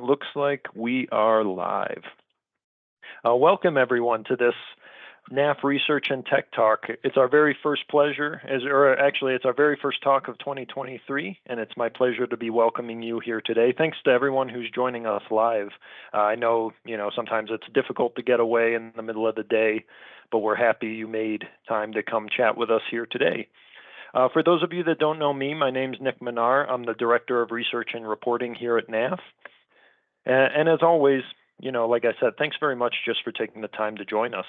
looks like we are live. Welcome everyone to this NAF Research and Tech Talk. It's our very first pleasure, it's our very first talk of 2023, and it's my pleasure to be welcoming you here today. Thanks to everyone who's joining us live. I know, sometimes it's difficult to get away in the middle of the day, but we're happy you made time to come chat with us here today. For those of you that don't know me, my name's Nick Minar. I'm the Director of Research and Reporting here at NAF. And as always, like I said, thanks very much just for taking the time to join us.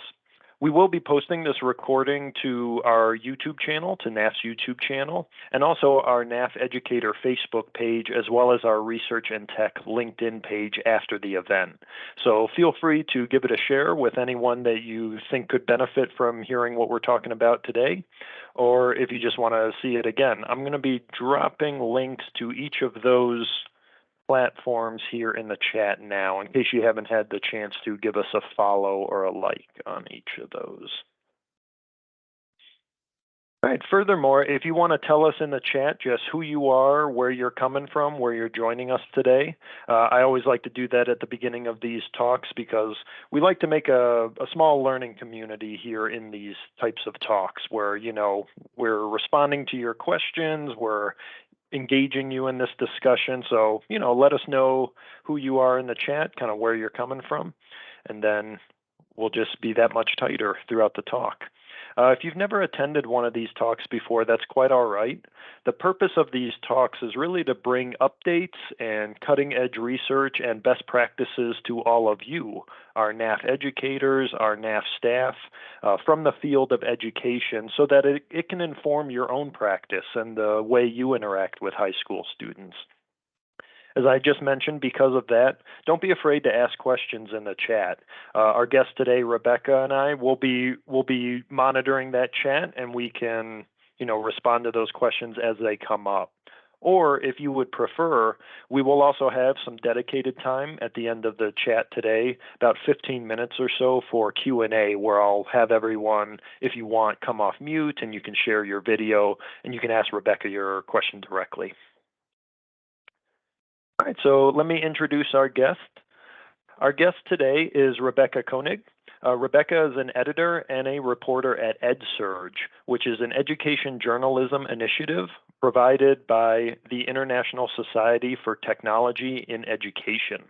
We will be posting this recording to our YouTube channel, to NAF's YouTube channel, and also our NAF Educator Facebook page, as well as our Research and Tech LinkedIn page after the event. So feel free to give it a share with anyone that you think could benefit from hearing what we're talking about today, or if you just want to see it again. I'm going to be dropping links to each of those platforms here in the chat now, in case you haven't had the chance to give us a follow or a like on each of those. All right, furthermore, if you want to tell us in the chat just who you are, where you're coming from, where you're joining us today, I always like to do that at the beginning of these talks because we like to make a small learning community here in these types of talks where, we're responding to your questions, we're engaging you in this discussion. So, let us know who you are in the chat, kind of where you're coming from, and then we'll just be that much tighter throughout the talk. If you've never attended one of these talks before, that's quite all right. The purpose of these talks is really to bring updates and cutting-edge research and best practices to all of you, our NAF educators, our NAF staff, from the field of education, so that it can inform your own practice and the way you interact with high school students. As I just mentioned, because of that, don't be afraid to ask questions in the chat. Our guest today, Rebecca, and I will be monitoring that chat, and we can, respond to those questions as they come up. Or if you would prefer, we will also have some dedicated time at the end of the chat today, about 15 minutes or so for Q&A, where I'll have everyone, if you want, come off mute, and you can share your video, and you can ask Rebecca your question directly. All right, so let me introduce our guest. Our guest today is Rebecca Koenig. Rebecca is an editor and a reporter at EdSurge, which is an education journalism initiative provided by the International Society for Technology in Education.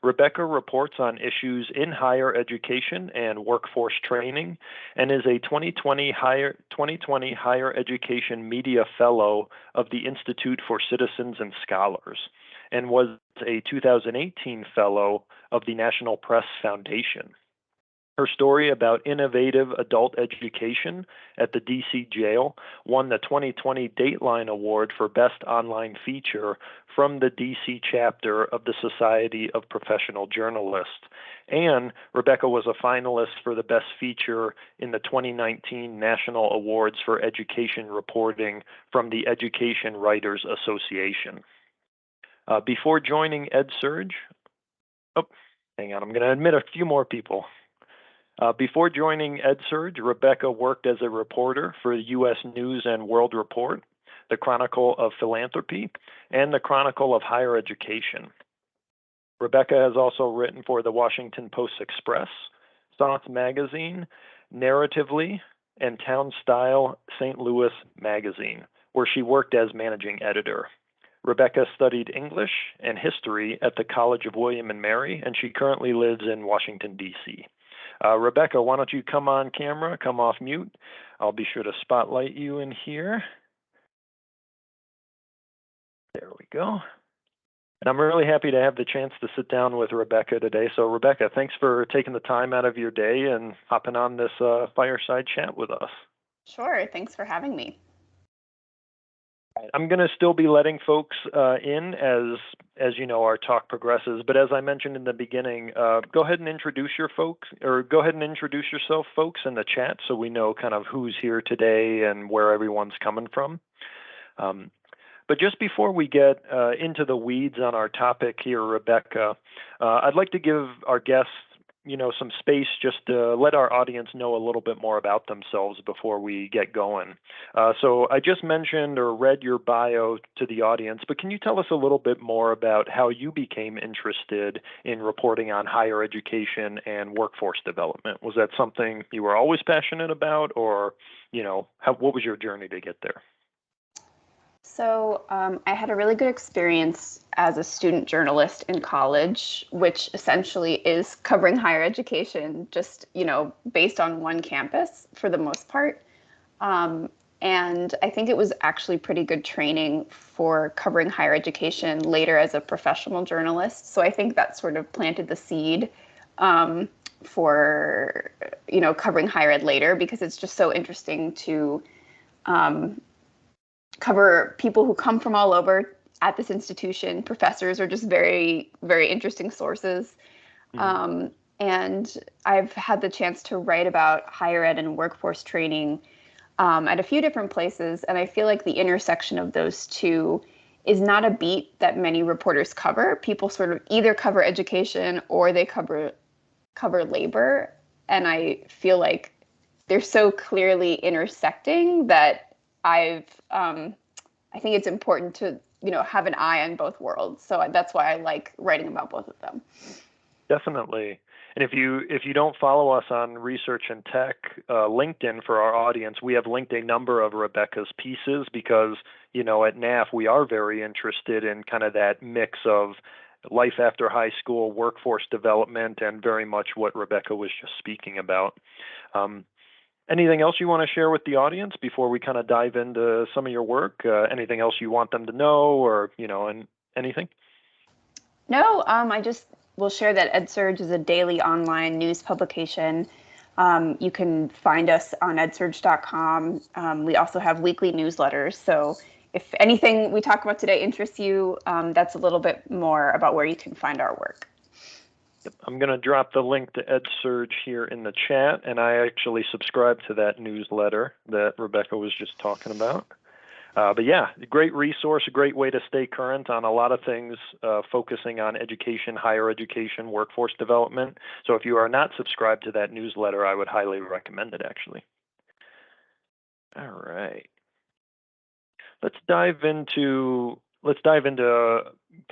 Rebecca reports on issues in higher education and workforce training and is a 2020 Higher Education Media Fellow of the Institute for Citizens and Scholars, and was a 2018 Fellow of the National Press Foundation. Her story about innovative adult education at the DC jail won the 2020 Dateline Award for Best Online Feature from the DC chapter of the Society of Professional Journalists. And Rebecca was a finalist for the Best Feature in the 2019 National Awards for Education Reporting from the Education Writers Association. Before joining EdSurge, hang on, I'm going to admit a few more people. Before joining EdSurge, Rebecca worked as a reporter for the U.S. News and World Report, the Chronicle of Philanthropy, and the Chronicle of Higher Education. Rebecca has also written for the Washington Post Express, Science Magazine, Narratively, and Town Style St. Louis Magazine, where she worked as managing editor. Rebecca studied English and history at the College of William and Mary, and she currently lives in Washington, D.C. Rebecca, why don't you come on camera, come off mute. I'll be sure to spotlight you in here. There we go. And I'm really happy to have the chance to sit down with Rebecca today. So Rebecca, thanks for taking the time out of your day and hopping on this fireside chat with us. Sure, thanks for having me. I'm going to still be letting folks in as our talk progresses. But as I mentioned in the beginning, go ahead and introduce yourself, folks, in the chat, so we know kind of who's here today and where everyone's coming from. But just before we get into the weeds on our topic here, Rebecca, I'd like to give our guests some space just to let our audience know a little bit more about themselves before we get going. So I just mentioned or read your bio to the audience, but can you tell us a little bit more about how you became interested in reporting on higher education and workforce development? Was that something you were always passionate about, or, what was your journey to get there? So I had a really good experience as a student journalist in college, which essentially is covering higher education, just, based on one campus for the most part. And I think it was actually pretty good training for covering higher education later as a professional journalist. So I think that sort of planted the seed for, covering higher ed later, because it's just so interesting to cover people who come from all over at this institution. Professors are just very, very interesting sources. Mm-hmm. And I've had the chance to write about higher ed and workforce training at a few different places. And I feel like the intersection of those two is not a beat that many reporters cover. People sort of either cover education or they cover labor. And I feel like they're so clearly intersecting that I think it's important to, have an eye on both worlds. So that's why I like writing about both of them. Definitely. And if you don't follow us on Research and Tech LinkedIn for our audience, we have linked a number of Rebecca's pieces because, at NAF, we are very interested in kind of that mix of life after high school, workforce development, and very much what Rebecca was just speaking about. Anything else you want to share with the audience before we kind of dive into some of your work? Anything else you want them to know, or and anything? No, I just will share that EdSurge is a daily online news publication. You can find us on edsurge.com. We also have weekly newsletters. So if anything we talk about today interests you, that's a little bit more about where you can find our work. I'm going to drop the link to EdSurge here in the chat, and I actually subscribe to that newsletter that Rebecca was just talking about. But yeah, great resource, a great way to stay current on a lot of things, focusing on education, higher education, workforce development. So if you are not subscribed to that newsletter, I would highly recommend it, actually. All right. Let's dive into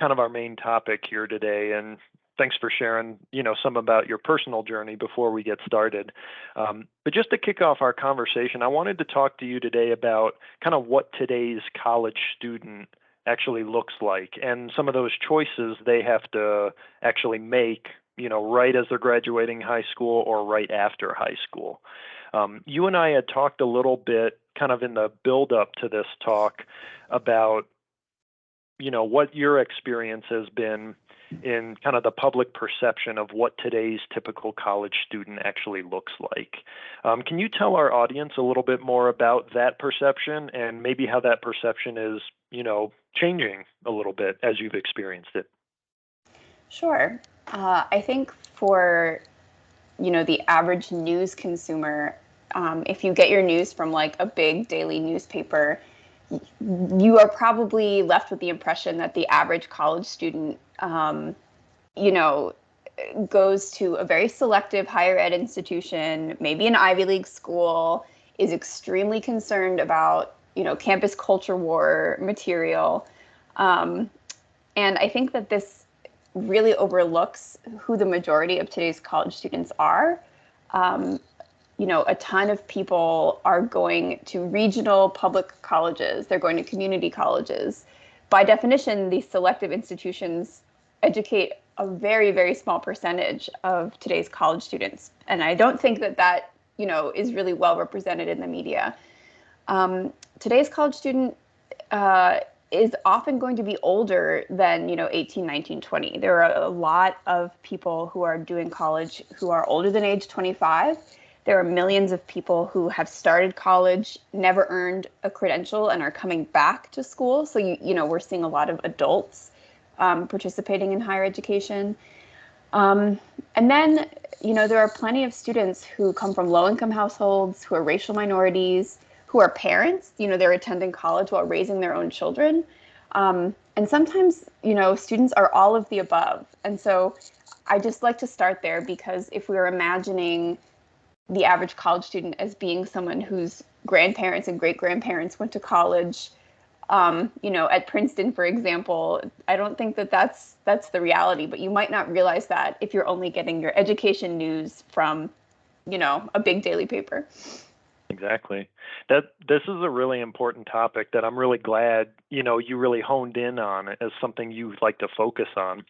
kind of our main topic here today, and thanks for sharing, some about your personal journey before we get started. But just to kick off our conversation, I wanted to talk to you today about kind of what today's college student actually looks like and some of those choices they have to actually make, right as they're graduating high school or right after high school. You and I had talked a little bit kind of in the build up to this talk about, what your experience has been in kind of the public perception of what today's typical college student actually looks like. Can you tell our audience a little bit more about that perception and maybe how that perception is, changing a little bit as you've experienced it? Sure. I think for, the average news consumer, if you get your news from like a big daily newspaper, you are probably left with the impression that the average college student, goes to a very selective higher ed institution, maybe an Ivy League school, is extremely concerned about, campus culture war material. And I think that this really overlooks who the majority of today's college students are. A ton of people are going to regional public colleges. They're going to community colleges. By definition, these selective institutions educate a very, very small percentage of today's college students. And I don't think that is really well represented in the media. Today's college student is often going to be older than, 18, 19, 20. There are a lot of people who are doing college who are older than age 25. There are millions of people who have started college, never earned a credential, and are coming back to school. So, we're seeing a lot of adults participating in higher education. And then, there are plenty of students who come from low-income households, who are racial minorities, who are parents. They're attending college while raising their own children. And sometimes, students are all of the above. And so I just like to start there because if we're imagining the average college student as being someone whose grandparents and great grandparents went to college, at Princeton, for example, I don't think that that's the reality, but you might not realize that if you're only getting your education news from, a big daily paper. Exactly. This is a really important topic that I'm really glad, you really honed in on as something you'd like to focus on.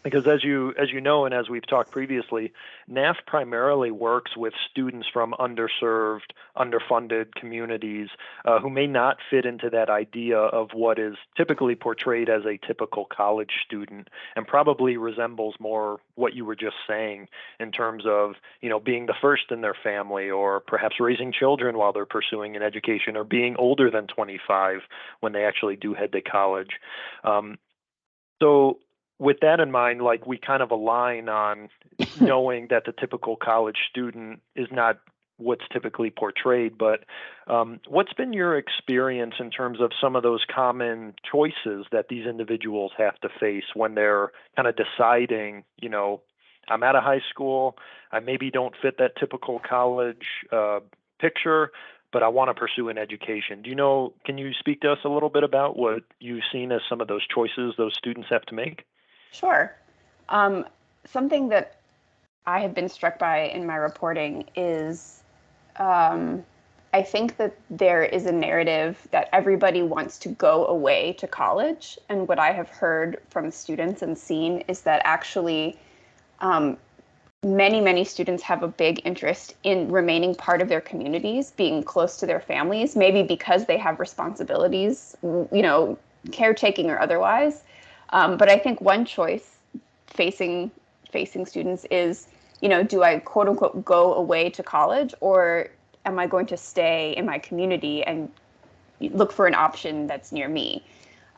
Because as you know, and as we've talked previously, NAF primarily works with students from underserved, underfunded communities who may not fit into that idea of what is typically portrayed as a typical college student, and probably resembles more what you were just saying in terms of being the first in their family, or perhaps raising children while they're pursuing an education, or being older than 25 when they actually do head to college. So with that in mind, like, we kind of align on knowing that the typical college student is not what's typically portrayed. But what's been your experience in terms of some of those common choices that these individuals have to face when they're kind of deciding, I'm out of high school, I maybe don't fit that typical college picture, but I want to pursue an education. Can you speak to us a little bit about what you've seen as some of those choices those students have to make? Sure. Something that I have been struck by in my reporting is I think that there is a narrative that everybody wants to go away to college. And what I have heard from students and seen is that actually many, many students have a big interest in remaining part of their communities, being close to their families, maybe because they have responsibilities, caretaking or otherwise. But I think one choice facing students is, do I quote unquote go away to college, or am I going to stay in my community and look for an option that's near me?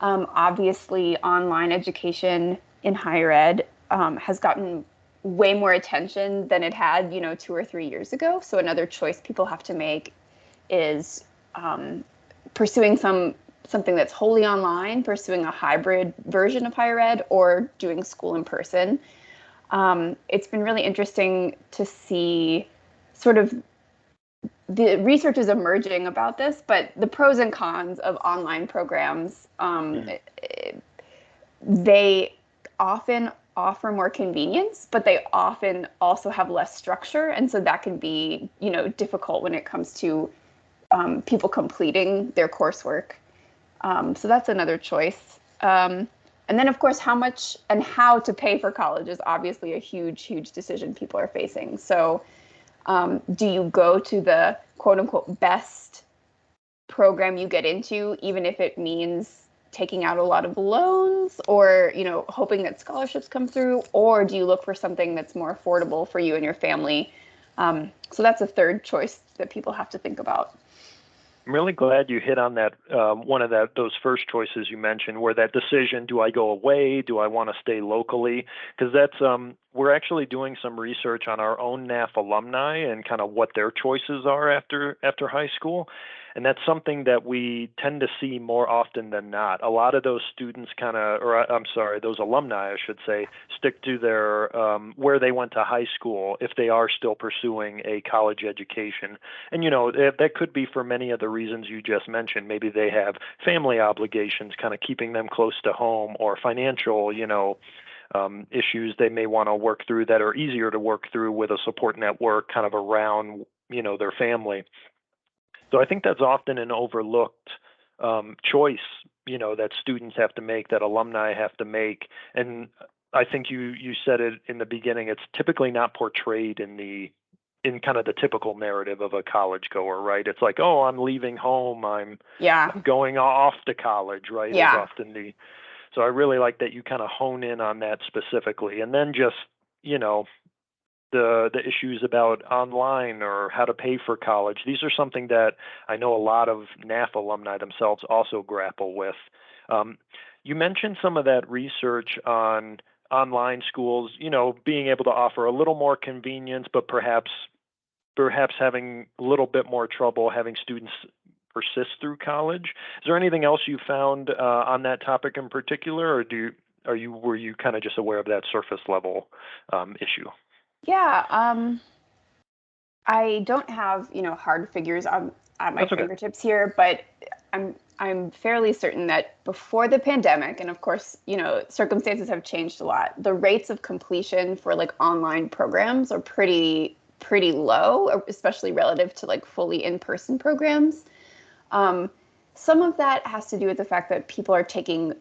Obviously, online education in higher ed has gotten way more attention than it had, 2 or 3 years ago. So another choice people have to make is pursuing something that's wholly online, pursuing a hybrid version of higher ed, or doing school in person. It's been really interesting to see sort of the research is emerging about this, but the pros and cons of online programs, they often offer more convenience, but they often also have less structure. And so that can be, difficult when it comes to people completing their coursework. So that's another choice. And then, of course, how much and how to pay for college is obviously a huge, huge decision people are facing. So do you go to the quote unquote best program you get into, even if it means taking out a lot of loans, or hoping that scholarships come through, or do you look for something that's more affordable for you and your family? So that's a third choice that people have to think about. I'm really glad you hit on that, one of those first choices you mentioned, where that decision, do I go away? Do I want to stay locally? Because we're actually doing some research on our own NAF alumni and kind of what their choices are after high school. And that's something that we tend to see more often than not. A lot of those students those alumni, I should say, stick to their where they went to high school if they are still pursuing a college education. And that could be for many of the reasons you just mentioned. Maybe they have family obligations kind of keeping them close to home, or financial, issues they may want to work through that are easier to work through with a support network kind of around, their family. So I think that's often an overlooked choice, that students have to make, that alumni have to make. And I think you said it in the beginning. It's typically not portrayed in kind of the typical narrative of a college goer, right? It's like, oh, I'm leaving home, I'm going off to college, right? Is often so I really like that you kind of hone in on that specifically, and then just the issues about online or how to pay for college. These are something that I know a lot of NAF alumni themselves also grapple with. You mentioned some of that research on online schools, being able to offer a little more convenience, but perhaps having a little bit more trouble having students persist through college. Is there anything else you found on that topic in particular, or were you kind of just aware of that surface level issue? Yeah, I don't have, hard figures at my That's okay. fingertips here, but I'm fairly certain that before the pandemic, and of course, circumstances have changed a lot. The rates of completion for like online programs are pretty low, especially relative to like fully in-person programs. Some of that has to do with the fact that people are taking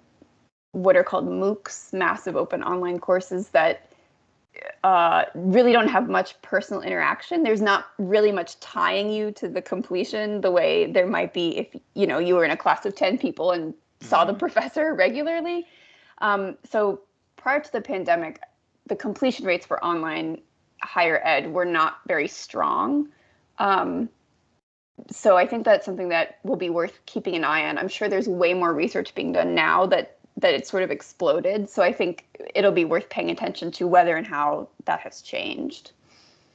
what are called MOOCs, massive open online courses that really don't have much personal interaction. There's not really much tying you to the completion the way there might be if you were in a class of 10 people and saw the professor regularly. So prior to the pandemic, the completion rates for online higher ed were not very strong. So I think that's something that will be worth keeping an eye on. I'm sure there's way more research being done now that it's sort of exploded. So I think it'll be worth paying attention to whether and how that has changed.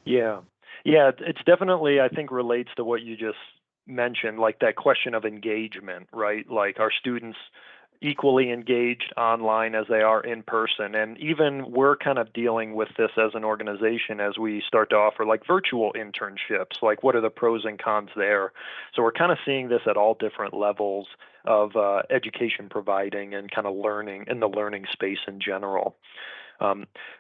Yeah. Yeah, it's definitely, I think, relates to what you just mentioned, like that question of engagement, right? Like, are students equally engaged online as they are in person? And even we're kind of dealing with this as an organization as we start to offer like virtual internships. Like, what are the pros and cons there? So we're kind of seeing this at all different levels of education providing and kind of learning in the learning space in general.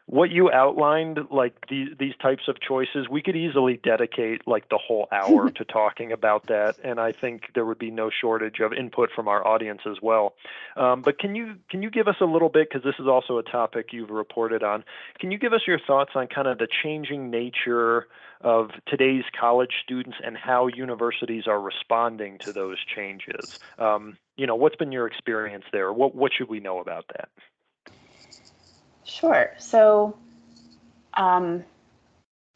What you outlined, like these types of choices, we could easily dedicate like the whole hour to talking about that, and I think there would be no shortage of input from our audience as well. But can you give us a little bit, because this is also a topic you've reported on, can you give us your thoughts on kind of the changing nature of today's college students and how universities are responding to those changes? What's been your experience there? What should we know about that? Sure. So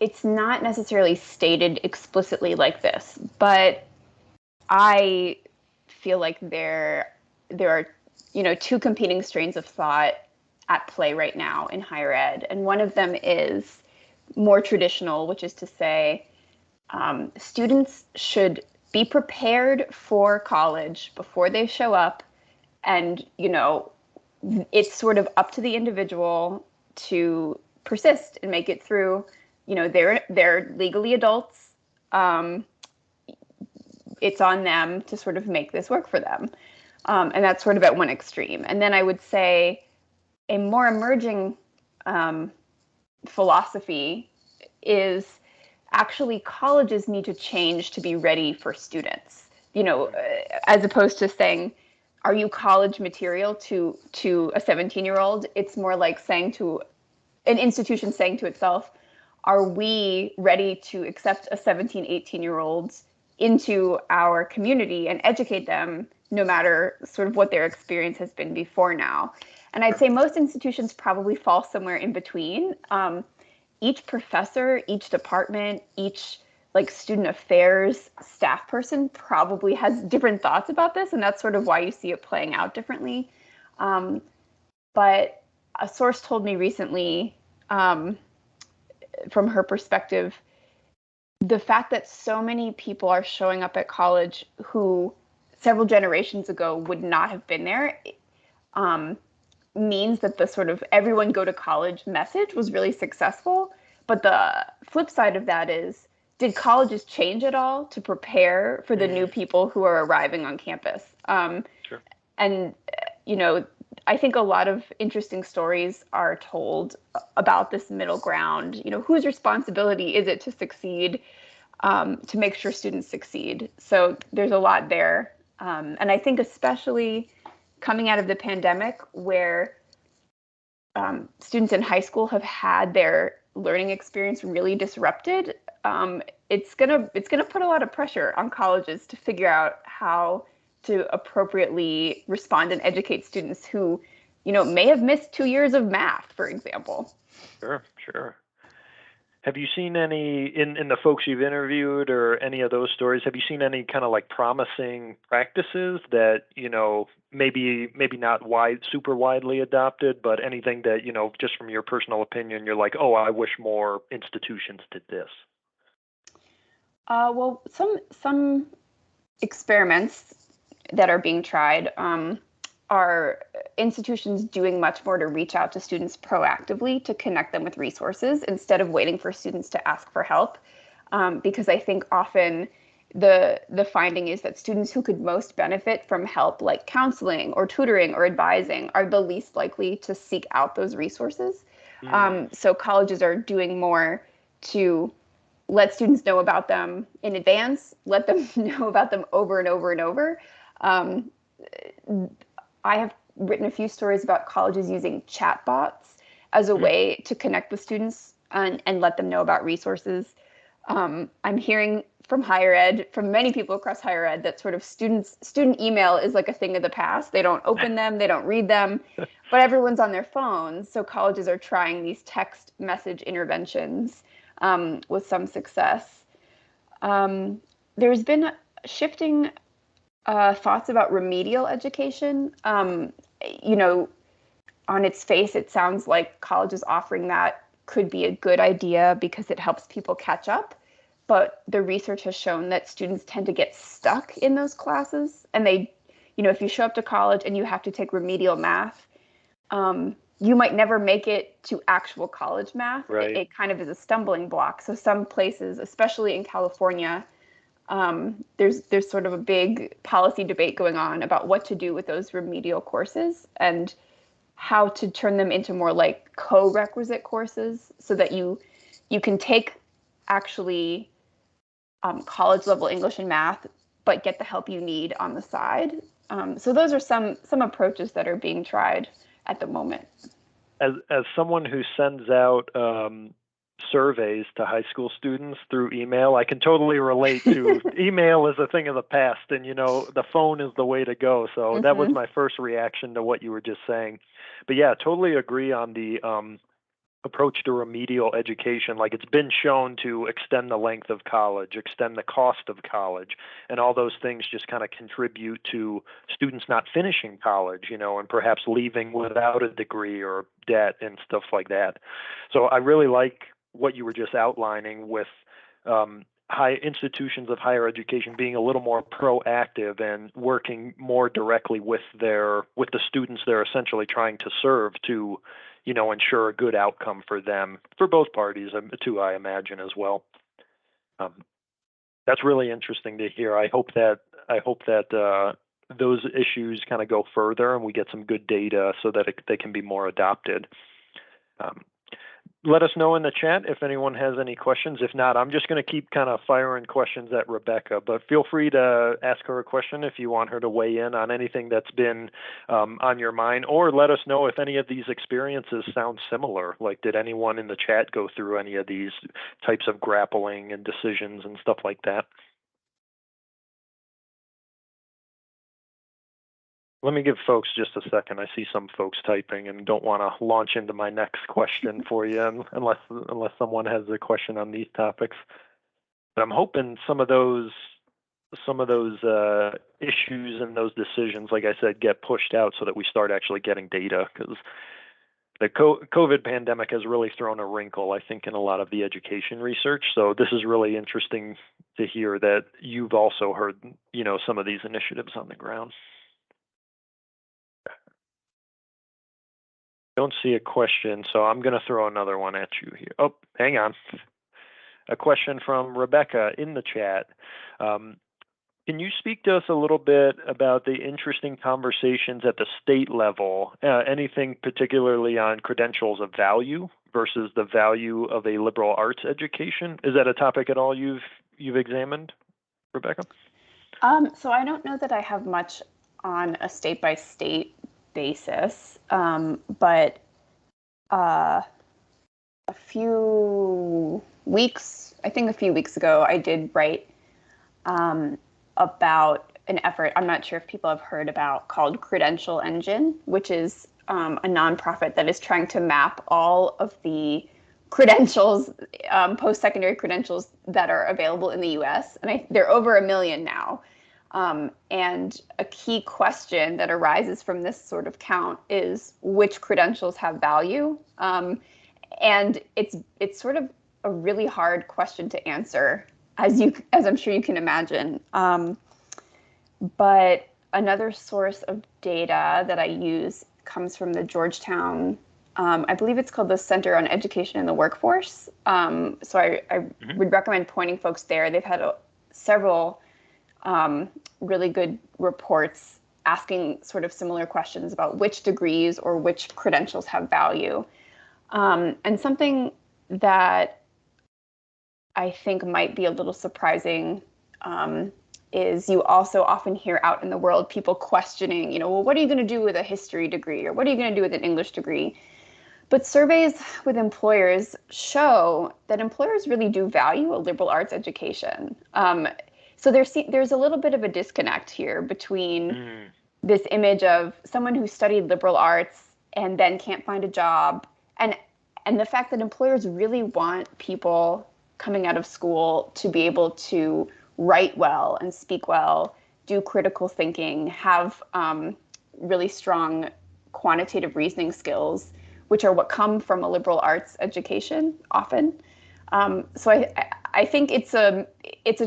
it's not necessarily stated explicitly like this, but I feel like there are, two competing strains of thought at play right now in higher ed. And one of them is more traditional, which is to say, students should be prepared for college before they show up. And, it's sort of up to the individual to persist and make it through. They're legally adults. It's on them to sort of make this work for them. And that's sort of at one extreme. And then I would say a more emerging philosophy is actually colleges need to change to be ready for students, as opposed to saying, are you college material to a 17-year-old? It's more like saying to an institution saying to itself, are we ready to accept a 17, 18-year-old into our community and educate them no matter sort of what their experience has been before now? And I'd say most institutions probably fall somewhere in between. Each professor, each department, each like student affairs staff person probably has different thoughts about this, and that's sort of why you see it playing out differently. But a source told me recently, from her perspective, the fact that so many people are showing up at college who several generations ago would not have been there means that the sort of everyone go to college message was really successful. But the flip side of that is, did colleges change at all to prepare for the new people who are arriving on campus? Sure. And, I think a lot of interesting stories are told about this middle ground. Whose responsibility is it to succeed, to make sure students succeed? So there's a lot there. And I think especially coming out of the pandemic, where students in high school have had their learning experience really disrupted, it's gonna put a lot of pressure on colleges to figure out how to appropriately respond and educate students who, may have missed 2 years of math, for example. Sure. Have you seen any in the folks you've interviewed or any of those stories? Have you seen any kind of like promising practices that maybe not super widely adopted, but anything that just from your personal opinion, you're like, oh, I wish more institutions did this? Well, some experiments that are being tried. are institutions doing much more to reach out to students proactively to connect them with resources instead of waiting for students to ask for help? Because I think often the finding is that students who could most benefit from help, like counseling or tutoring or advising, are the least likely to seek out those resources. So colleges are doing more to let students know about them in advance, let them know about them over and over and over. Um, I have written a few stories about colleges using chatbots as a way to connect with students and let them know about resources. I'm hearing from higher ed, from many people across higher ed, that sort of student email is like a thing of the past. They don't open them, they don't read them, but everyone's on their phones. So colleges are trying these text message interventions with some success. There's been shifting thoughts about remedial education. You know, on its face, it sounds like colleges offering that could be a good idea because it helps people catch up. But the research has shown that students tend to get stuck in those classes. And they, if you show up to college and you have to take remedial math, you might never make it to actual college math. Right. It kind of is a stumbling block. So some places, especially in California, there's sort of a big policy debate going on about what to do with those remedial courses and how to turn them into more like co-requisite courses so that you can take actually college level English and math, but get the help you need on the side. So those are some approaches that are being tried at the moment. As someone who sends out surveys to high school students through email, I can totally relate to email is a thing of the past, and the phone is the way to go. So that was my first reaction to what you were just saying. But yeah, totally agree on the approach to remedial education. Like, it's been shown to extend the length of college, extend the cost of college, and all those things just kind of contribute to students not finishing college, and perhaps leaving without a degree or debt and stuff like that. So I really like what you were just outlining with high institutions of higher education being a little more proactive and working more directly with the students they're essentially trying to serve to ensure a good outcome for them, for both parties, too, I imagine, as well. That's really interesting to hear. I hope that those issues kind of go further and we get some good data so that they can be more adopted. Let us know in the chat if anyone has any questions. If not, I'm just going to keep kind of firing questions at Rebecca, but feel free to ask her a question if you want her to weigh in on anything that's been on your mind, or let us know if any of these experiences sound similar. Like, did anyone in the chat go through any of these types of grappling and decisions and stuff like that? Let me give folks just a second. I see some folks typing and don't want to launch into my next question for you unless someone has a question on these topics. But I'm hoping some of those issues and those decisions, like I said, get pushed out so that we start actually getting data, because the COVID pandemic has really thrown a wrinkle, I think, in a lot of the education research. So this is really interesting to hear that you've also heard, some of these initiatives on the ground. Don't see a question, so I'm going to throw another one at you here. Oh, hang on. A question from Rebecca in the chat. Can you speak to us a little bit about the interesting conversations at the state level, anything particularly on credentials of value versus the value of a liberal arts education? Is that a topic at all you've examined, Rebecca? So I don't know that I have much on a state-by-state basis, but a few weeks ago, I did write about an effort I'm not sure if people have heard about, called Credential Engine, which is a nonprofit that is trying to map all of the credentials, post-secondary credentials that are available in the US. And they're over 1 million now. And a key question that arises from this sort of count is which credentials have value? And it's sort of a really hard question to answer, as I'm sure you can imagine. But Another source of data that I use comes from the Georgetown, I believe it's called the Center on Education in the Workforce. So I would recommend pointing folks there. They've had several really good reports asking sort of similar questions about which degrees or which credentials have value. And something that I think might be a little surprising is you also often hear out in the world people questioning, well, what are you going to do with a history degree, or what are you going to do with an English degree? But surveys with employers show that employers really do value a liberal arts education. So there's a little bit of a disconnect here between this image of someone who studied liberal arts and then can't find a job, and the fact that employers really want people coming out of school to be able to write well and speak well, do critical thinking, have really strong quantitative reasoning skills, which are what come from a liberal arts education often. So I think it's a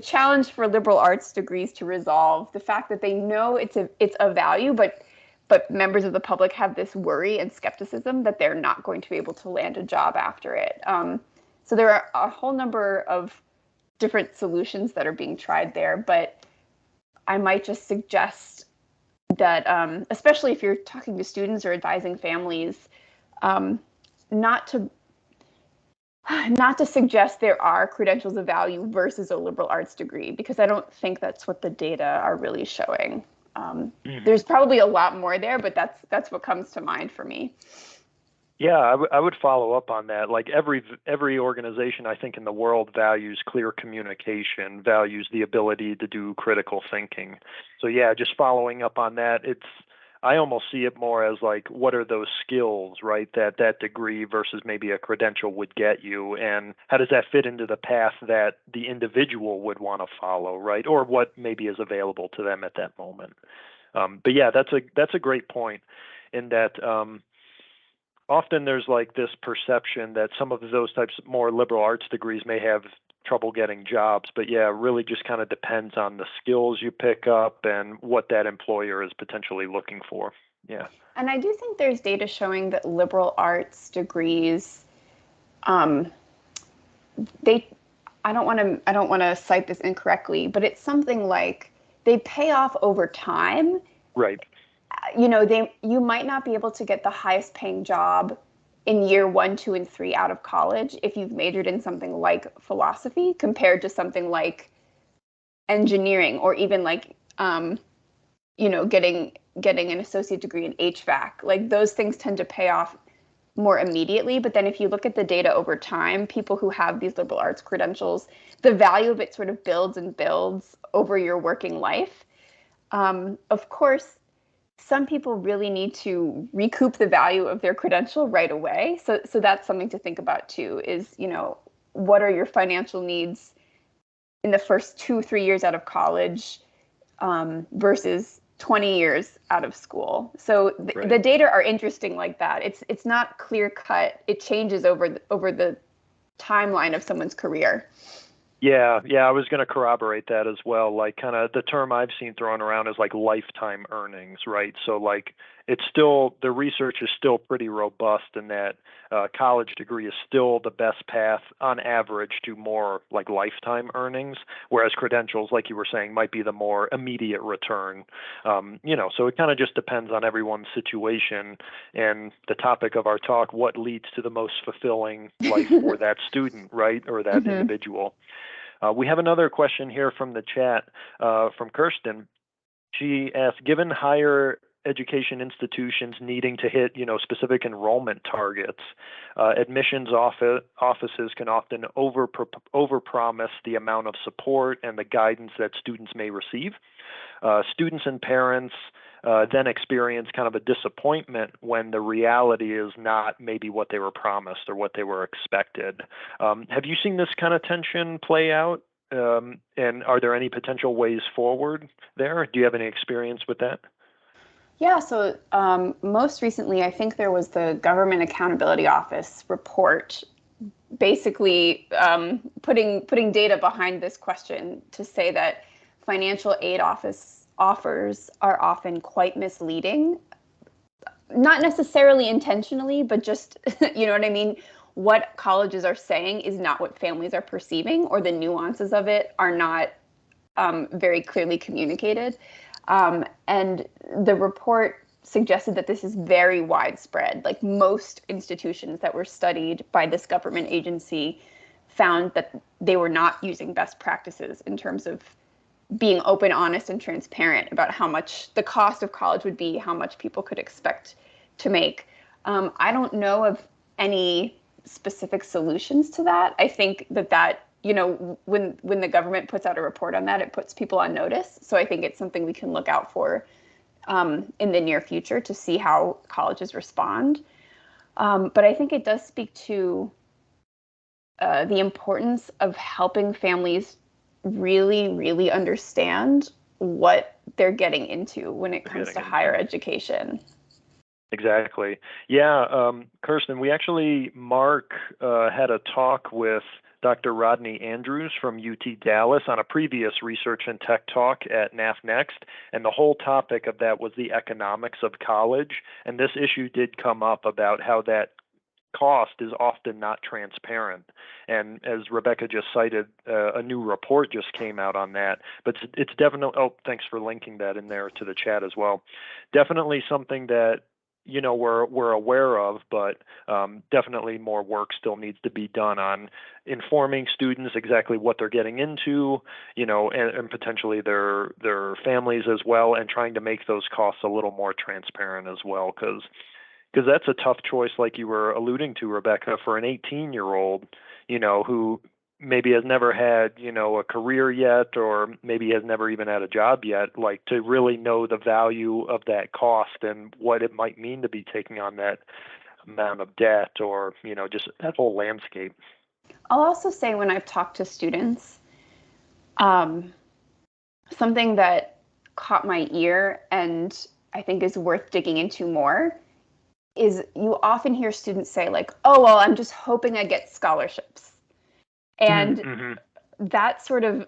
challenge for liberal arts degrees to resolve the fact that they know it's a value, but members of the public have this worry and skepticism that they're not going to be able to land a job after it. So there are a whole number of different solutions that are being tried there, but I might just suggest that, especially if you're talking to students or advising families, not to suggest there are credentials of value versus a liberal arts degree, because I don't think that's what the data are really showing. There's probably a lot more there, but that's what comes to mind for me. Yeah, I would follow up on that. Like every organization, I think, in the world values clear communication, values the ability to do critical thinking. So yeah, just following up on that, I almost see it more as like, what are those skills, right, that degree versus maybe a credential would get you, and how does that fit into the path that the individual would want to follow, right, or what maybe is available to them at that moment. But yeah, that's a great point in that often there's like this perception that some of those types of more liberal arts degrees may have trouble getting jobs, but yeah, it really just kind of depends on the skills you pick up and what that employer is potentially looking for. Yeah. And I do think there's data showing that liberal arts degrees, I don't want to cite this incorrectly, but it's something like they pay off over time. Right. You might not be able to get the highest paying job in year 1, 2, and 3 out of college if you've majored in something like philosophy compared to something like engineering, or even like getting an associate degree in HVAC. Like those things tend to pay off more immediately. But then if you look at the data over time, people who have these liberal arts credentials, the value of it sort of builds and builds over your working life. Of course, some people really need to recoup the value of their credential right away. So that's something to think about too, is, what are your financial needs in the first 2-3 years out of college versus 20 years out of school. So Right. The data are interesting like that. It's not clear cut. It changes over the timeline of someone's career. Yeah, I was going to corroborate that as well. Like, kind of the term I've seen thrown around is like lifetime earnings, right? So like, it's still, the research is still pretty robust in that college degree is still the best path on average to more like lifetime earnings, whereas credentials, like you were saying, might be the more immediate return. So it kind of just depends on everyone's situation and the topic of our talk, what leads to the most fulfilling life for that student, right, or that individual. We have another question here from the chat from Kirsten. She asked, given higher education institutions needing to hit, specific enrollment targets, admissions offices can often overpromise the amount of support and the guidance that students may receive. Students and parents then experience kind of a disappointment when the reality is not maybe what they were promised or what they were expected. Have you seen this kind of tension play out? And are there any potential ways forward there? Do you have any experience with that? Yeah, so most recently, I think there was the Government Accountability Office report basically putting data behind this question to say that financial aid offers are often quite misleading, not necessarily intentionally, but just, you know what I mean? What colleges are saying is not what families are perceiving, or the nuances of it are not very clearly communicated. And the report suggested that this is very widespread. Like, most institutions that were studied by this government agency found that they were not using best practices in terms of being open, honest, and transparent about how much the cost of college would be, how much people could expect to make. I don't know of any specific solutions to that. I think that you know, when the government puts out a report on that, it puts people on notice. So I think it's something we can look out for in the near future to see how colleges respond. But I think it does speak to the importance of helping families really, really understand what they're getting into when it comes to higher education. Exactly. Yeah, Kirsten, Mark had a talk with Dr. Rodney Andrews from UT Dallas on a previous Research and Tech Talk at NAF Next, and the whole topic of that was the economics of college, and this issue did come up about how that cost is often not transparent. And as Rebecca just cited, a new report just came out on that. But it's definitely, oh, thanks for linking that in there to the chat as well. Definitely something that, you know, we're aware of, but definitely more work still needs to be done on informing students exactly what they're getting into, you know, and potentially their families as well, and trying to make those costs a little more transparent as well, because that's a tough choice, like you were alluding to, Rebecca, for an 18-year-old, you know, who maybe has never had, you know, a career yet, or maybe has never even had a job yet, like, to really know the value of that cost and what it might mean to be taking on that amount of debt, or, you know, just that whole landscape. I'll also say, when I've talked to students, something that caught my ear and I think is worth digging into more is you often hear students say, like, oh, well, I'm just hoping I get scholarships. And that sort of,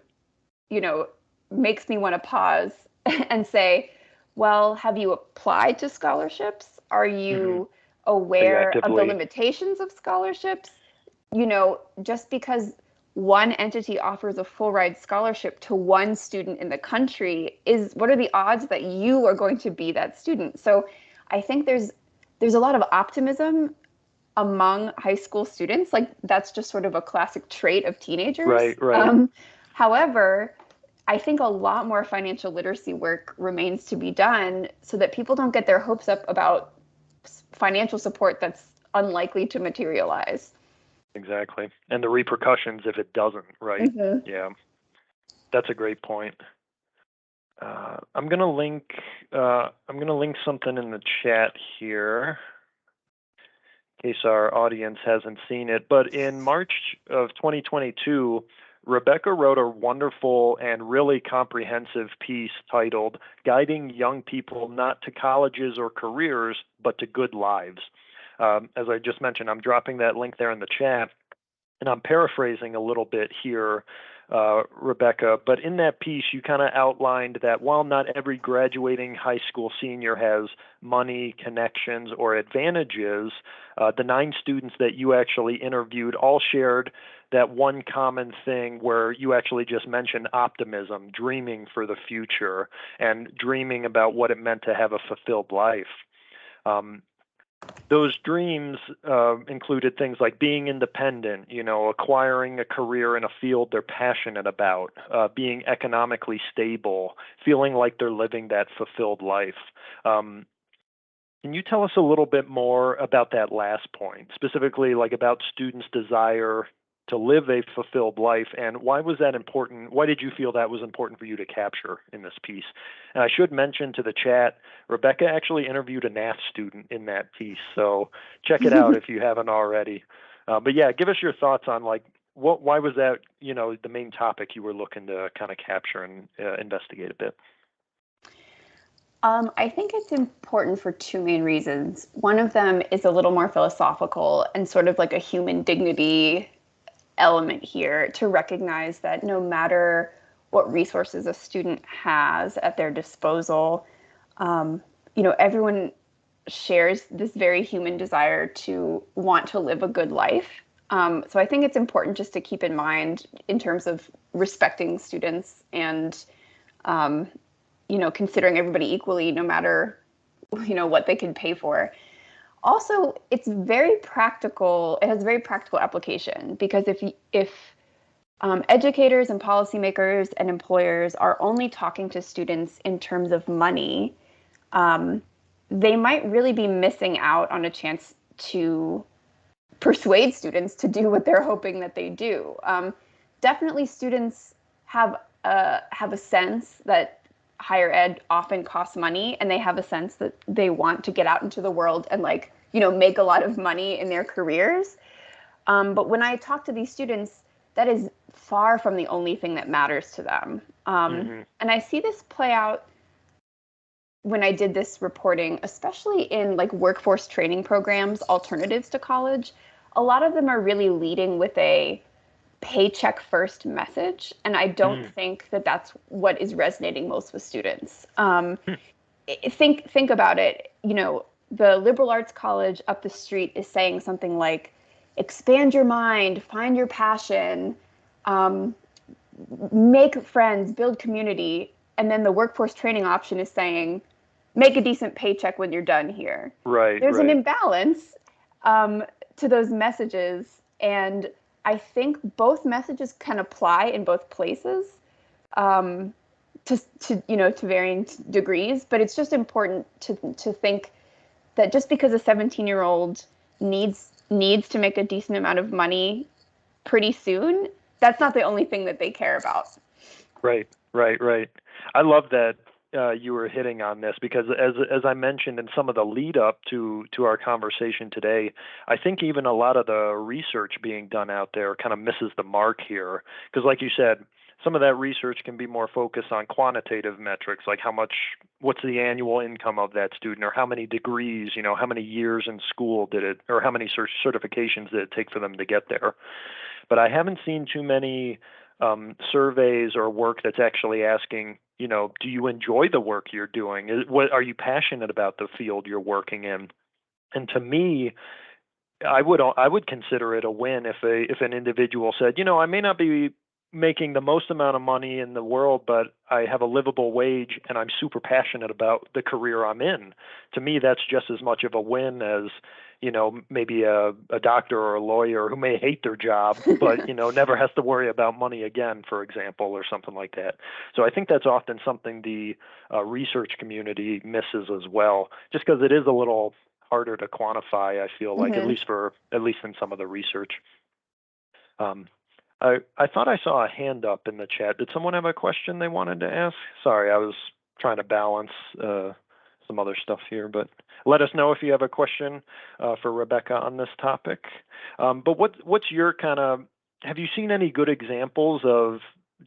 you know, makes me want to pause and say, well, have you applied to scholarships? Are you aware of the limitations of scholarships? You know, just because one entity offers a full ride scholarship to one student in the country, what are the odds that you are going to be that student? So I think there's a lot of optimism among high school students. Like, that's just sort of a classic trait of teenagers. Right. However, I think a lot more financial literacy work remains to be done so that people don't get their hopes up about financial support that's unlikely to materialize. Exactly. And the repercussions if it doesn't, right? Yeah. That's a great point. I'm gonna link something in the chat here in case our audience hasn't seen it. But in March of 2022, Rebecca wrote a wonderful and really comprehensive piece titled "Guiding Young People Not to Colleges or Careers, but to Good Lives." As I just mentioned, I'm dropping that link there in the chat, and I'm paraphrasing a little bit here, Rebecca, but in that piece, you kind of outlined that while not every graduating high school senior has money, connections, or advantages, the 9 students that you actually interviewed all shared that one common thing where you actually just mentioned optimism, dreaming for the future, and dreaming about what it meant to have a fulfilled life. Those dreams included things like being independent, you know, acquiring a career in a field they're passionate about, being economically stable, feeling like they're living that fulfilled life. Can you tell us a little bit more about that last point, specifically like about students' desire to live a fulfilled life, and why was that important? Why did you feel that was important for you to capture in this piece? And I should mention to the chat, Rebecca actually interviewed a NAF student in that piece, so check it out if you haven't already. But yeah, give us your thoughts on like why was that, you know, the main topic you were looking to kind of capture and investigate a bit. I think it's important for 2 main reasons. One of them is a little more philosophical and sort of like a human dignity element here, to recognize that no matter what resources a student has at their disposal. Everyone shares this very human desire to want to live a good life. So I think it's important just to keep in mind in terms of respecting students and, considering everybody equally, no matter, what they can pay for. Also, it's very practical. It has very practical application, because if educators and policymakers and employers are only talking to students in terms of money, they might really be missing out on a chance to persuade students to do what they're hoping that they do. Definitely, students have a sense that higher ed often costs money, and they have a sense that they want to get out into the world and make a lot of money in their careers. But when I talk to these students, that is far from the only thing that matters to them. And I see this play out when I did this reporting, especially in workforce training programs, alternatives to college. A lot of them are really leading with a paycheck first message, and I don't think that that's what is resonating most with students. Think about it. The liberal arts college up the street is saying something like, expand your mind, find your passion, make friends, build community. And then the workforce training option is saying, make a decent paycheck when you're done here. Right. There's an imbalance to those messages, and I think both messages can apply in both places, to varying degrees. But it's just important to think that just because a 17-year-old needs to make a decent amount of money pretty soon, that's not the only thing that they care about. Right. I love that you were hitting on this, because as I mentioned in some of the lead up to our conversation today, I think even a lot of the research being done out there kind of misses the mark here. Because like you said, some of that research can be more focused on quantitative metrics, like what's the annual income of that student, or how many degrees, how many years in school did it, or how many certifications did it take for them to get there. But I haven't seen too many surveys or work that's actually asking, do you enjoy the work you're doing? Are you passionate about the field you're working in? And to me, I would consider it a win if an individual said, I may not be making the most amount of money in the world, but I have a livable wage and I'm super passionate about the career I'm in. To me, that's just as much of a win as, maybe a doctor or a lawyer who may hate their job, but, never has to worry about money again, for example, or something like that. So I think that's often something the research community misses as well, just because it is a little harder to quantify, I feel like, at least in some of the research. I thought I saw a hand up in the chat. Did someone have a question they wanted to ask? Sorry, I was trying to balance some other stuff here, but let us know if you have a question for Rebecca on this topic. But what's your have you seen any good examples of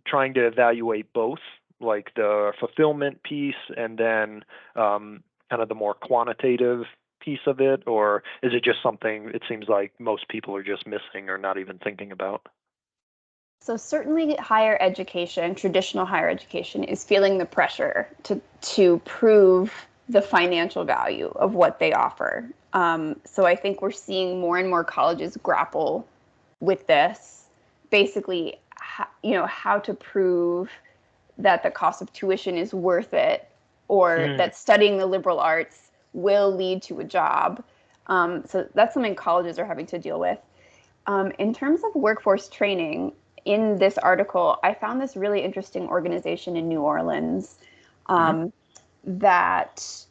trying to evaluate both, like the fulfillment piece and then kind of the more quantitative piece of it? Or is it just something it seems like most people are just missing or not even thinking about? So certainly higher education, traditional higher education, is feeling the pressure to prove the financial value of what they offer. So I think we're seeing more and more colleges grapple with this, basically, how to prove that the cost of tuition is worth it, or that studying the liberal arts will lead to a job. So that's something colleges are having to deal with. In terms of workforce training, in this article, I found this really interesting organization in New Orleans that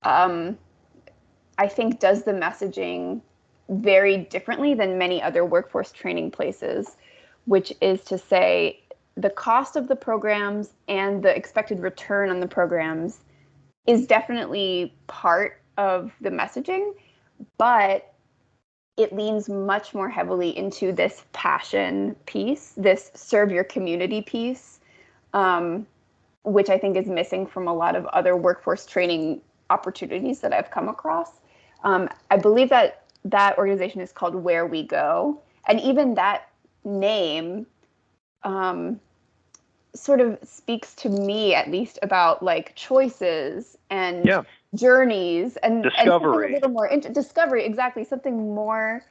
I think does the messaging very differently than many other workforce training places, which is to say the cost of the programs and the expected return on the programs is definitely part of the messaging, but it leans much more heavily into this passion piece, this serve your community piece, which I think is missing from a lot of other workforce training opportunities that I've come across. I believe that organization is called Where We Go. And even that name sort of speaks to me, at least, about like choices and Yeah. journeys and something a Discovery. little more discovery, exactly, something more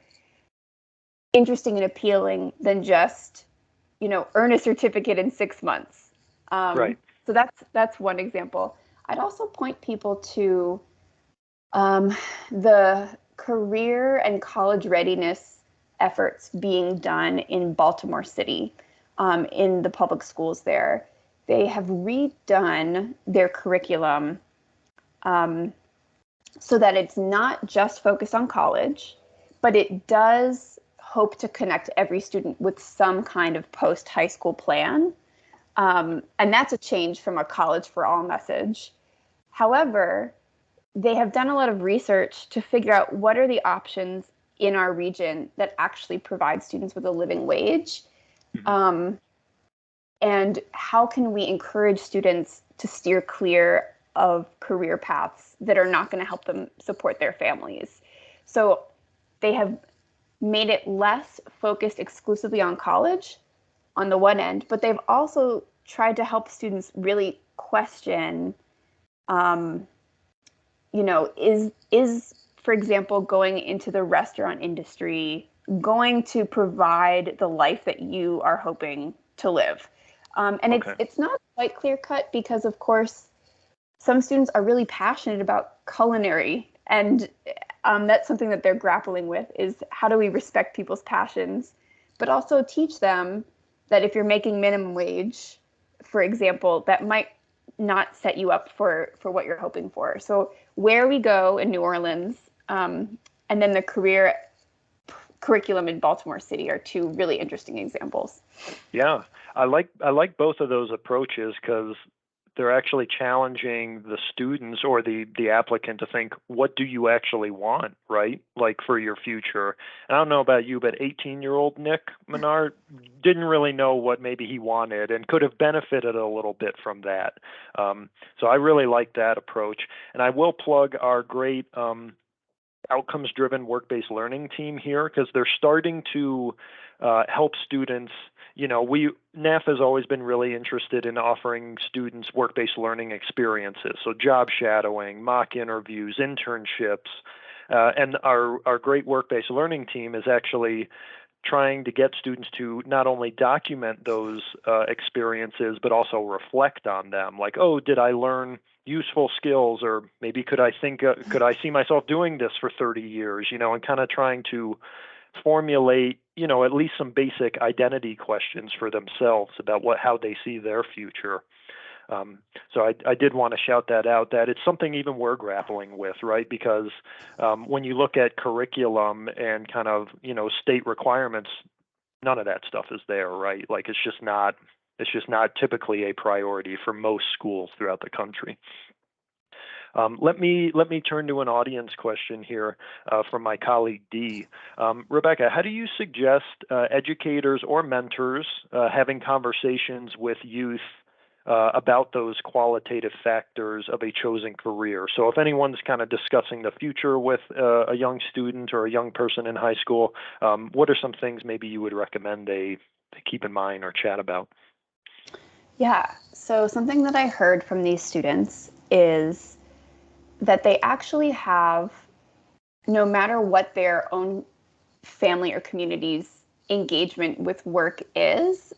interesting and appealing than just, earn a certificate in 6 months. Right. So that's one example. I'd also point people to the career and college readiness efforts being done in Baltimore City, in the public schools there. They have redone their curriculum so that it's not just focused on college, but it does hope to connect every student with some kind of post-high school plan. And that's a change from a college for all message. However, they have done a lot of research to figure out what are the options in our region that actually provide students with a living wage. Mm-hmm. And how can we encourage students to steer clear of career paths that are not going to help them support their families? So they have made it less focused exclusively on college on the one end, but they've also tried to help students really question, is, for example, going into the restaurant industry going to provide the life that you are hoping to live? And Okay. it's not quite clear cut because, of course, some students are really passionate about culinary, and that's something that they're grappling with, is how do we respect people's passions, but also teach them that if you're making minimum wage, for example, that might not set you up for what you're hoping for. So where we go in New Orleans, and then the career curriculum in Baltimore City are two really interesting examples. Yeah, I like both of those approaches because they're actually challenging the students or the applicant to think, what do you actually want, right? Like for your future. And I don't know about you, but 18-year-old Nick Minar didn't really know what maybe he wanted and could have benefited a little bit from that. So I really like that approach. And I will plug our great outcomes-driven work-based learning team here because they're starting to help students. We NAF has always been really interested in offering students work-based learning experiences, so job shadowing, mock interviews, internships, and our great work-based learning team is actually trying to get students to not only document those experiences but also reflect on them. Like, oh, did I learn useful skills, or maybe could I see myself doing this for 30 years? And kind of trying to formulate, at least some basic identity questions for themselves about how they see their future. So I did want to shout that out, that it's something even we're grappling with, right? Because when you look at curriculum and kind of, state requirements, none of that stuff is there, right? Like it's just not typically a priority for most schools throughout the country. Let me turn to an audience question here from my colleague Dee. Rebecca, how do you suggest educators or mentors having conversations with youth about those qualitative factors of a chosen career? So if anyone's kind of discussing the future with a young student or a young person in high school, what are some things maybe you would recommend they keep in mind or chat about? Yeah, so something that I heard from these students is that they actually have, no matter what their own family or community's engagement with work is,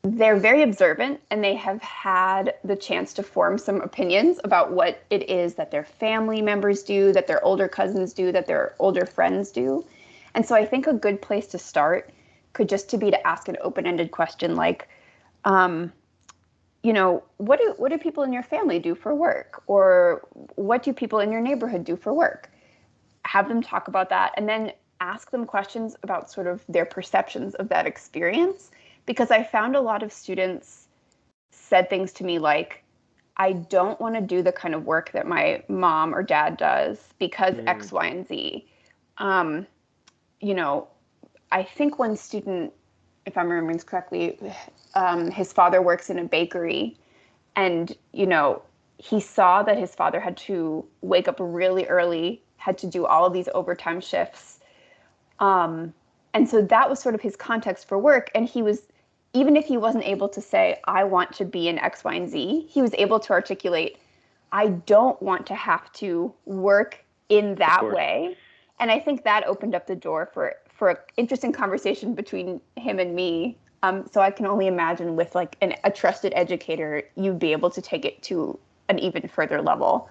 they're very observant and they have had the chance to form some opinions about what it is that their family members do, that their older cousins do, that their older friends do. And so I think a good place to start could just to be to ask an open-ended question like, what do people in your family do for work? Or what do people in your neighborhood do for work? Have them talk about that and then ask them questions about sort of their perceptions of that experience. Because I found a lot of students said things to me like, I don't want to do the kind of work that my mom or dad does because X, Y, and Z. Um, you know, I think one student, if I'm remembering this correctly, his father works in a bakery, and he saw that his father had to wake up really early, had to do all of these overtime shifts, and so that was sort of his context for work, and he was even if he wasn't able to say, I want to be in X, Y, and Z, he was able to articulate, I don't want to have to work in that way. And I think that opened up the door for an interesting conversation between him and me. So I can only imagine with like a trusted educator, you'd be able to take it to an even further level.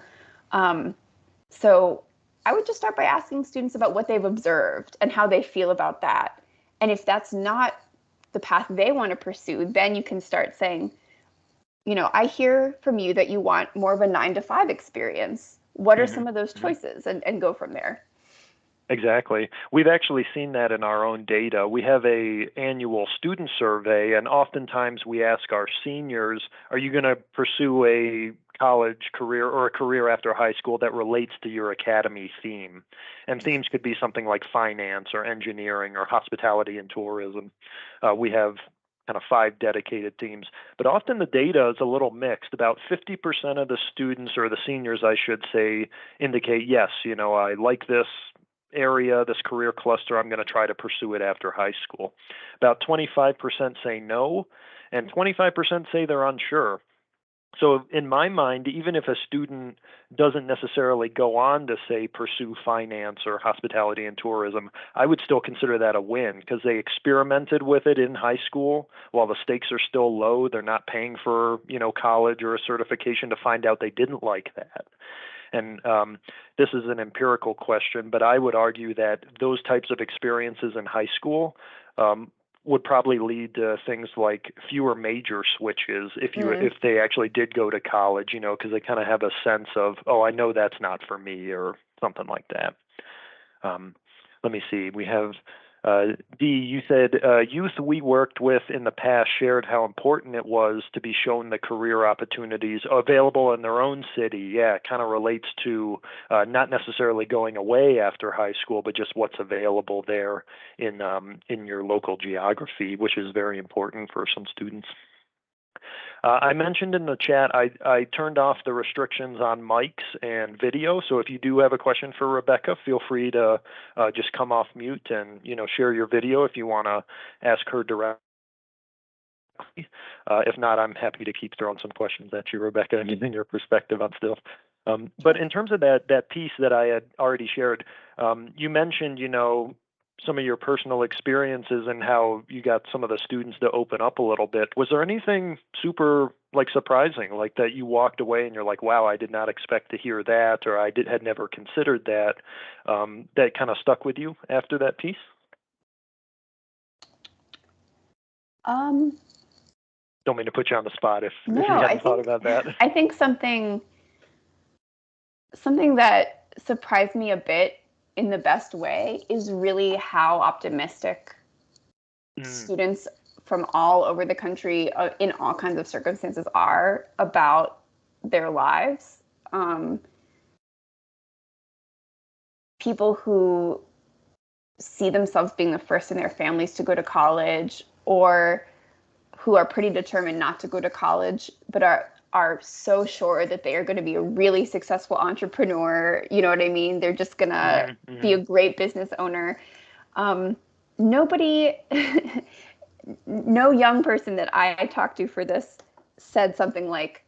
So I would just start by asking students about what they've observed and how they feel about that. And if that's not the path they want to pursue, then you can start saying, I hear from you that you want more of a 9-to-5 experience. What are some of those choices? And go from there. Exactly. We've actually seen that in our own data. We have an annual student survey, and oftentimes we ask our seniors, are you going to pursue a college career or a career after high school that relates to your academy theme? And themes could be something like finance or engineering or hospitality and tourism. We have kind of 5 dedicated themes. But often the data is a little mixed. About 50% of the students, or the seniors, I should say, indicate, yes, I like this area, this career cluster, I'm going to try to pursue it after high school. About 25% say no, and 25% say they're unsure. So in my mind, even if a student doesn't necessarily go on to, say, pursue finance or hospitality and tourism, I would still consider that a win because they experimented with it in high school while the stakes are still low. They're not paying for, college or a certification to find out they didn't like that. And this is an empirical question, but I would argue that those types of experiences in high school would probably lead to things like fewer major switches if they actually did go to college, because they kind of have a sense of, I know that's not for me or something like that. Let me see. We have Dee, you said youth we worked with in the past shared how important it was to be shown the career opportunities available in their own city. Yeah, it kind of relates to not necessarily going away after high school, but just what's available there in your local geography, which is very important for some students. I mentioned in the chat I turned off the restrictions on mics and video. So if you do have a question for Rebecca, feel free to just come off mute and share your video if you want to ask her directly. If not, I'm happy to keep throwing some questions at you, Rebecca, and getting your perspective on stuff. But in terms of that piece that I had already shared, you mentioned some of your personal experiences and how you got some of the students to open up a little bit. Was there anything super surprising, like that you walked away and you're like, wow, I did not expect to hear that, or had never considered that, that kind of stuck with you after that piece? Don't mean to put you on the spot if you hadn't thought about that. I think something that surprised me a bit in the best way is really how optimistic students from all over the country in all kinds of circumstances are about their lives. People who see themselves being the first in their families to go to college, or who are pretty determined not to go to college, but are so sure that they are going to be a really successful entrepreneur. You know what I mean? They're just going to be a great business owner. Nobody, no young person that I talked to for this said something like,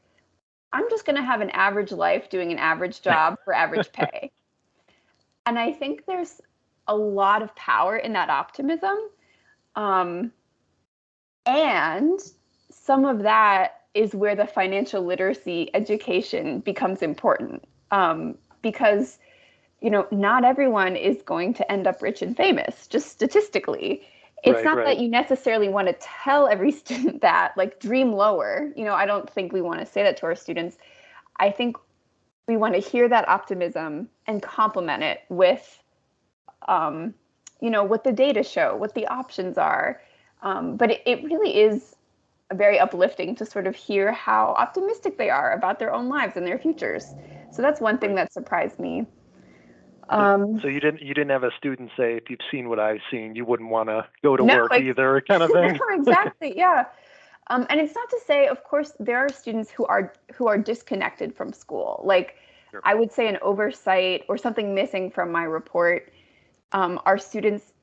I'm just going to have an average life doing an average job for average pay. And I think there's a lot of power in that optimism. And some of that is where the financial literacy education becomes important, because, not everyone is going to end up rich and famous, just statistically. It's not that you necessarily want to tell every student that, like, dream lower. I don't think we want to say that to our students. I think we want to hear that optimism and complement it with, what the data show, what the options are. But it really is very uplifting to sort of hear how optimistic they are about their own lives and their futures. So that's one thing that surprised me. So you didn't have a student say, if you've seen what I've seen, you wouldn't want to go to work either, kind of thing. No, exactly, yeah. And it's not to say, of course, there are students who are disconnected from school. Like, sure. I would say an oversight or something missing from my report are students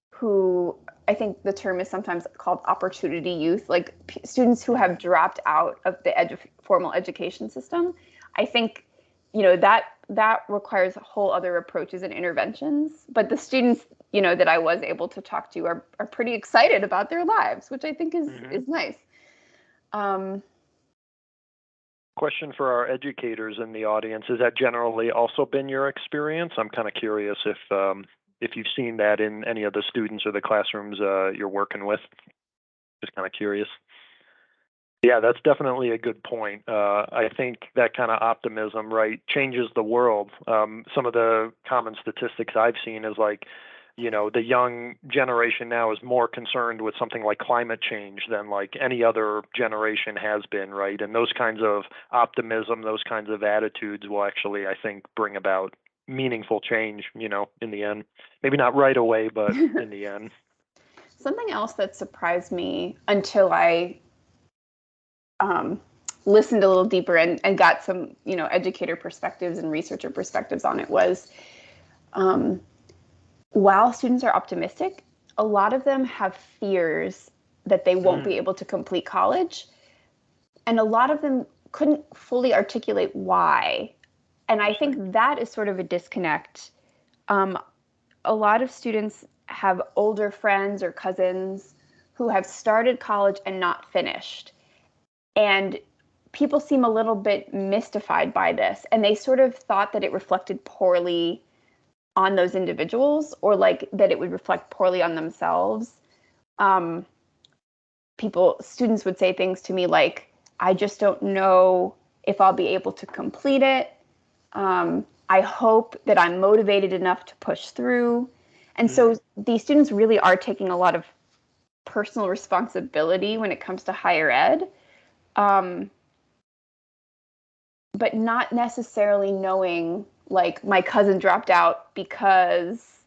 who I think the term is sometimes called opportunity youth, like students who have dropped out of the formal education system. I think, that requires whole other approaches and interventions. But the students, that I was able to talk to are pretty excited about their lives, which I think is nice. Question for our educators in the audience: has that generally also been your experience? I'm kind of curious if you've seen that in any of the students or the classrooms you're working with. Just kind of curious. Yeah, that's definitely a good point. I think that kind of optimism, right, changes the world. Some of the common statistics I've seen is like, the young generation now is more concerned with something like climate change than like any other generation has been, right? And those kinds of optimism, those kinds of attitudes will actually, I think, bring about meaningful change, in the end. Maybe not right away, but in the end. Something else that surprised me until I listened a little deeper and got some, educator perspectives and researcher perspectives on it was, while students are optimistic, a lot of them have fears that they won't be able to complete college. And a lot of them couldn't fully articulate why. And I think that is sort of a disconnect. A lot of students have older friends or cousins who have started college and not finished. And people seem a little bit mystified by this. And they sort of thought that it reflected poorly on those individuals, or like that it would reflect poorly on themselves. Students would say things to me like, I just don't know if I'll be able to complete it. I hope that I'm motivated enough to push through. And so these students really are taking a lot of personal responsibility when it comes to higher ed, but not necessarily knowing, like, my cousin dropped out because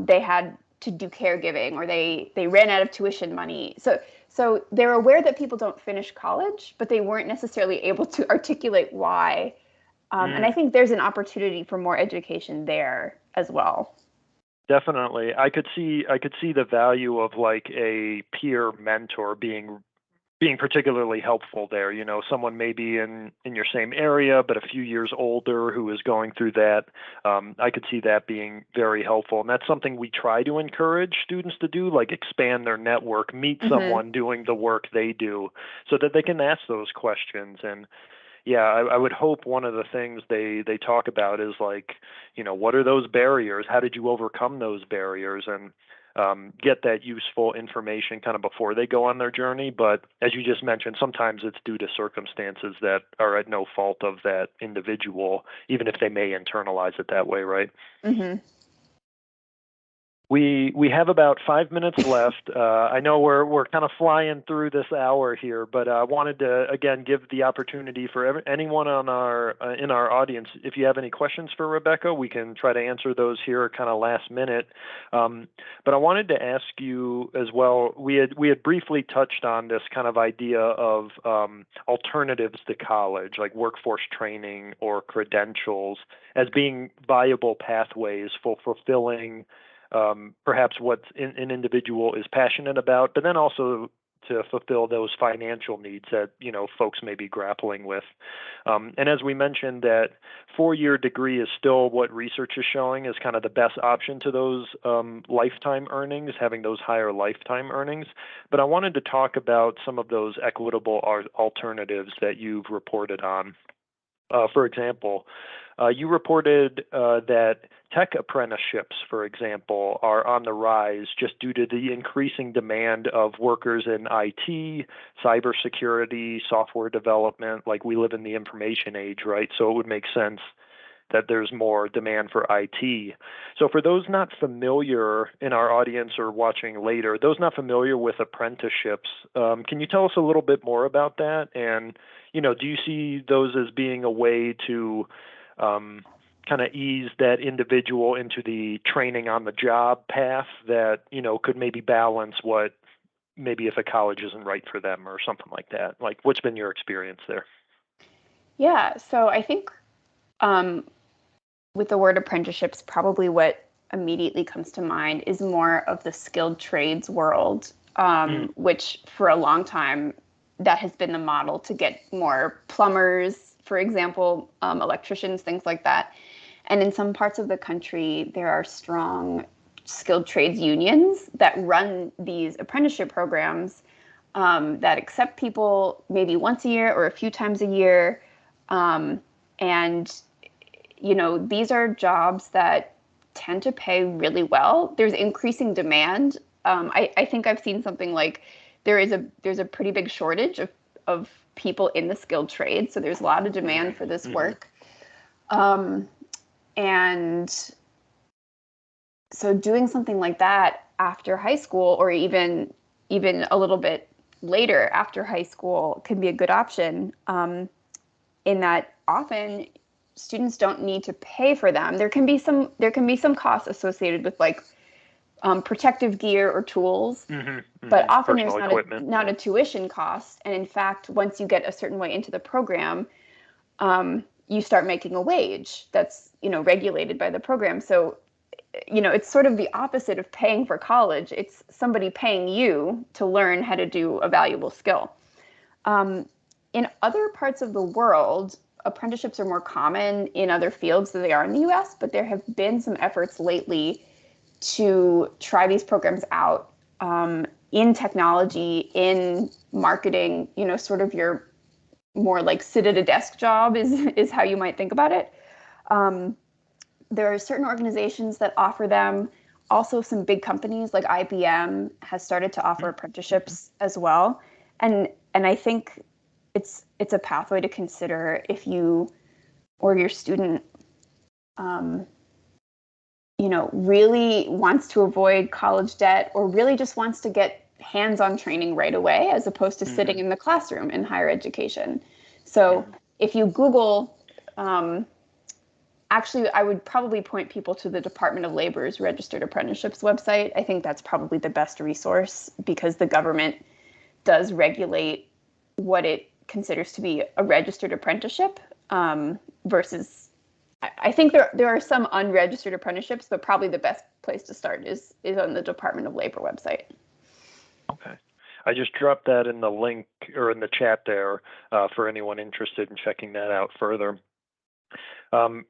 they had to do caregiving, or they ran out of tuition money. So they're aware that people don't finish college, but they weren't necessarily able to articulate why. And I think there's an opportunity for more education there as well. Definitely. I could see the value of like a peer mentor being particularly helpful there. Someone maybe in your same area, but a few years older who is going through that. I could see that being very helpful. And that's something we try to encourage students to do, like expand their network, meet someone doing the work they do so that they can ask those questions. And yeah, I would hope one of the things they talk about is like, what are those barriers? How did you overcome those barriers? And get that useful information kind of before they go on their journey. But as you just mentioned, sometimes it's due to circumstances that are at no fault of that individual, even if they may internalize it that way, right? We have about 5 minutes left. I know we're kind of flying through this hour here, but I wanted to again give the opportunity for anyone on in our audience. If you have any questions for Rebecca, we can try to answer those here kind of last minute. But I wanted to ask you as well. We had briefly touched on this kind of idea of alternatives to college, like workforce training or credentials, as being viable pathways for fulfilling perhaps what an individual is passionate about, but then also to fulfill those financial needs that folks may be grappling with. And as we mentioned, that 4-year degree is still what research is showing is kind of the best option to those lifetime earnings, having those higher lifetime earnings. But I wanted to talk about some of those equitable alternatives that you've reported on. For example, you reported that tech apprenticeships, for example, are on the rise just due to the increasing demand of workers in IT, cybersecurity, software development. Like, we live in the information age, right? So it would make sense that there's more demand for IT. So for those not familiar in our audience or watching later, those not familiar with apprenticeships, can you tell us a little bit more about that? And, do you see those as being a way to kind of ease that individual into the training on the job path that, could maybe balance what maybe if a college isn't right for them or something like that? Like, what's been your experience there? Yeah, so I think with the word apprenticeships, probably what immediately comes to mind is more of the skilled trades world, which for a long time, that has been the model to get more plumbers, for example, electricians, things like that. And in some parts of the country, there are strong skilled trades unions that run these apprenticeship programs that accept people maybe once a year or a few times a year. And, these are jobs that tend to pay really well. There's increasing demand. I think I've seen something like there's a pretty big shortage of people in the skilled trade. So there's a lot of demand for this work. And so doing something like that after high school, or even a little bit later after high school, can be a good option, in that often students don't need to pay for them. There can be some costs associated with like protective gear or tools, but often Personal there's equipment. not a tuition cost. And in fact, once you get a certain way into the program, you start making a wage that's regulated by the program. So it's sort of the opposite of paying for college. It's somebody paying you to learn how to do a valuable skill. In other parts of the world, apprenticeships are more common in other fields than they are in the US, but there have been some efforts lately to try these programs out in technology, in marketing, sort of your more like sit at a desk job is how you might think about it. There are certain organizations that offer them. Also, some big companies like IBM has started to offer apprenticeships as well. And I think it's a pathway to consider if you or your student really wants to avoid college debt, or really just wants to get hands-on training right away, as opposed to sitting in the classroom in higher education. So if you Google, actually, I would probably point people to the Department of Labor's Registered Apprenticeships website. I think that's probably the best resource, because the government does regulate what it considers to be a registered apprenticeship, versus, I think there are some unregistered apprenticeships, but probably the best place to start is on the Department of Labor website. Okay. I just dropped that in the link or in the chat there for anyone interested in checking that out further.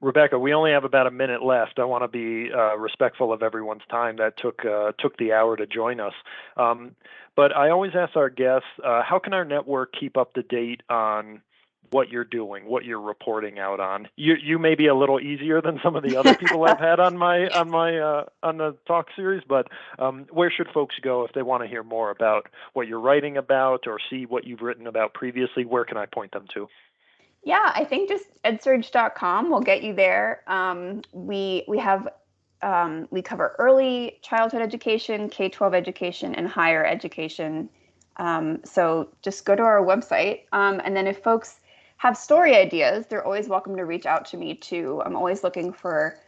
Rebecca, we only have about a minute left. I want to be respectful of everyone's time that took the hour to join us. But I always ask our guests, how can our network keep up to date on what you're doing, what you're reporting out on? You may be a little easier than some of the other people I've had on the talk series, but where should folks go if they want to hear more about what you're writing about or see what you've written about previously? Where can I point them to? Yeah, I think just edsurge.com will get you there. We cover early childhood education, K-12 education, and higher education. So just go to our website. And then if folks have story ideas, they're always welcome to reach out to me too. I'm always looking for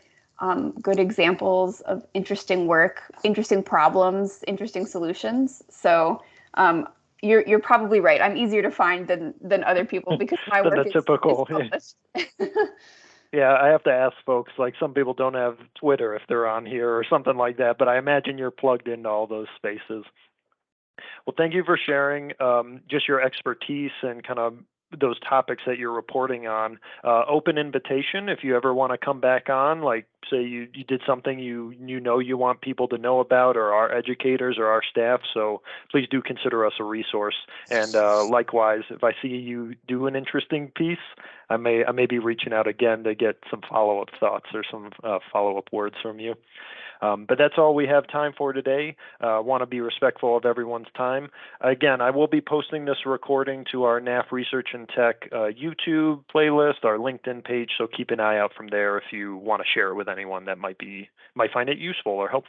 good examples of interesting work, interesting problems, interesting solutions. So you're probably right. I'm easier to find than other people, because my work is published. Yeah, I have to ask folks, like some people don't have Twitter if they're on here or something like that, but I imagine you're plugged into all those spaces. Well, thank you for sharing just your expertise and kind of those topics that you're reporting on. Open invitation if you ever want to come back on, like say you did something you want people to know about, or our educators or our staff. So please do consider us a resource. And likewise, if I see you do an interesting piece, I may be reaching out again to get some follow-up thoughts or some follow-up words from you. But that's all we have time for today. Want to be respectful of everyone's time. Again, I will be posting this recording to our NAF Research and Tech YouTube playlist, our LinkedIn page, so keep an eye out from there if you want to share it with anyone that might find it useful or helpful.